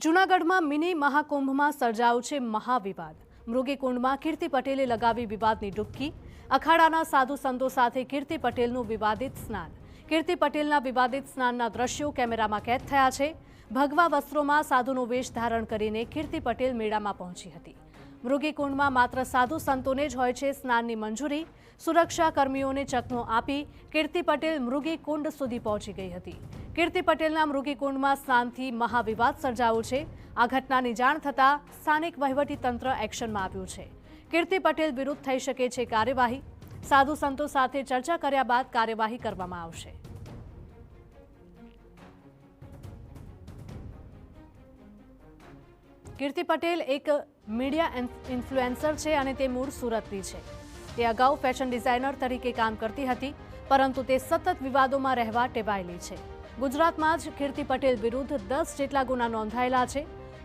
જૂનાગઢમાં મિની મહાકુંભમાં સર્જાયો છે મહાવિવાદ। મૃગીકુંડમાં કીર્તિ પટેલે લગાવી વિવાદની ડૂબકી। અખાડાના સાધુ સંતો સાથે કીર્તિ પટેલનું વિવાદિત સ્નાન। કીર્તિ પટેલના વિવાદિત સ્નાનના દ્રશ્યો કેમેરામાં કેદ થયા છે। ભગવા વસ્ત્રોમાં સાધુનો વેશ ધારણ કરીને કીર્તિ પટેલ મેળામાં પહોંચી હતી। મૃગીકુંડમાં માત્ર સાધુ સંતોને જ હોય છે સ્નાનની મંજૂરી। સુરક્ષા કર્મીઓને ચકમો આપી કીર્તિ પટેલ મૃગીકુંડ સુધી પહોંચી ગઈ હતી। કીર્તિ પટેલના મૃગીકુંડમાં સ્નાનથી મહાવિવાદ સર્જાયો છે। આ ઘટનાની જાણ થતાં સ્થાનિક વહીવટીતંત્ર એક્શનમાં આવ્યું છે। કીર્તિ પટેલ વિરુદ્ધ થઈ શકે છે કાર્યવાહી। સાધુ સંતો સાથે ચર્ચા કર્યા બાદ કાર્યવાહી કરવામાં આવશે। કીર્તિ પટેલ એક મીડિયા ઇન્ફ્લુએન્સર છે અને તે મૂળ સુરતની છે। તે અગાઉ ફેશન ડિઝાઇનર તરીકે કામ કરતી હતી, પરંતુ તે સતત વિવાદોમાં રહેવા ટેવાયેલી છે। ગુજરાતમાં જ કીર્તિ પટેલ વિરુદ્ધ 10 જેટલા ગુના નોંધાયેલા છે।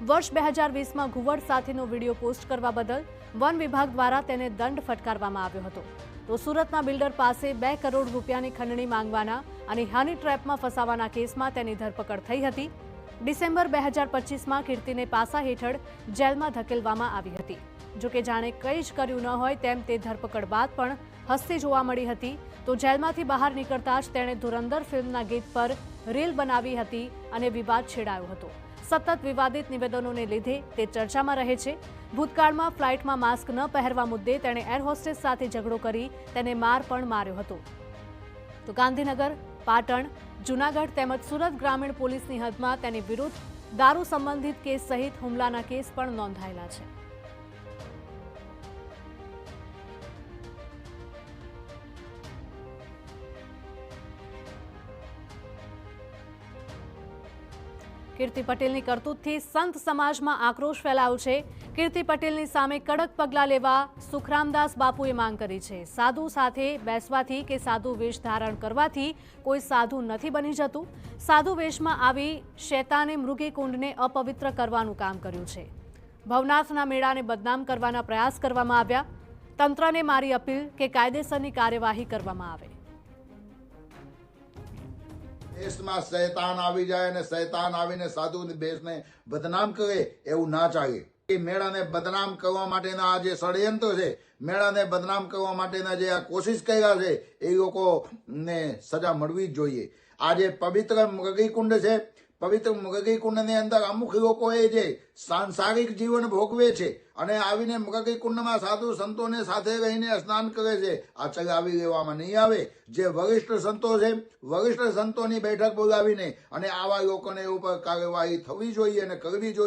વર્ષ 2020માં ઘુવડ સાથેનો વિડીયો પોસ્ટ કરવા બદલ વન વિભાગ દ્વારા તેને દંડ ફટકારવામાં આવ્યો હતો। તો સુરતના બિલ્ડર પાસે 2 કરોડ રૂપિયાની ખંડણી માંગવાના અને હની ટ્રેપમાં ફસાવાના કેસમાં તેની ધરપકડ થઈ હતી। ડિસેમ્બર 2025માં કીર્તિને પાસા હેઠળ જેલમાં ધકેલવામાં આવી હતી। જોકે જાણે કંઈ જ કર્યું ન હોય તેમ તે ધરપકડ બાદ પણ હસતી જોવા મળી હતી। તો જેલમાંથી બહાર નીકળતા જ તેણે ધુરંધર ફિલ્મના ગીત પર રીલ બનાવી હતી અને વિવાદ છેડાયો હતો। સતત વિવાદિત નિવેદનોને લીધે તે ચર્ચામાં રહે છે। ભૂતકાળમાં ફ્લાઇટમાં માસ્ક ન પહેરવા મુદ્દે તેણે એર હોસ્ટેસ સાથે ઝઘડો કરી તેને માર પણ માર્યો હતો। તો ગાંધીનગર, પાટણ, જૂનાગઢ તેમજ સુરત ગ્રામીણ પોલીસની હદમાં તેની વિરુદ્ધ દારૂ સંબંધિત કેસ સહિત હુમલાના કેસ પણ નોંધાયેલા છે। કીર્તિ પટેલની કરતૂતથી સંત સમાજમાં આક્રોશ ફેલાયો છે। કીર્તિ પટેલની સામે કડક પગલાં લેવા સુખરામદાસ બાપુએ માંગ કરી છે। સાધુ સાથે બેસવાથી કે સાધુ વેશ ધારણ કરવાથી કોઈ સાધુ નથી બની જતું। સાધુ વેશમાં આવી શૈતાને મૃગીકુંડને અપવિત્ર કરવાનું કામ કર્યું છે। ભવનાથના મેળાને બદનામ કરવાના પ્રયાસ કરવામાં આવ્યા। તંત્રને મારી અપીલ કે કાયદેસરની કાર્યવાહી કરવામાં આવે। દેશમાં શૈતાન આવી જાય અને શૈતાન આવીને સાધુ દેશને બદનામ કરે એવું ના ચાલે। એ મેળાને બદનામ કરવા માટેના આ જે ષડયંત્ર છે, મેળાને બદનામ કરવા માટેના જે આ કોશિશ કર્યા છે, એ લોકોને સજા મળવી જ જોઈએ। આ જે પવિત્ર મૃગીકુંડ છે, પવિત્ર મૃગીકુંડની અંદર અમુક લોકો એ જે સાંસારિક જીવન ભોગવે છે અને આવીને મૃગીકુંડમાં સાધુ સંતોને સાથે રહીને સ્નાન કરે છે, આ ચલાવી લેવામાં નહીં આવે। જે વરિષ્ઠ સંતો છે, વરિષ્ઠ સંતોની બેઠક બોલાવીને અને આવા લોકોને ઉપર કાર્યવાહી થવી જોઈએ અને કરવી જોઈએ।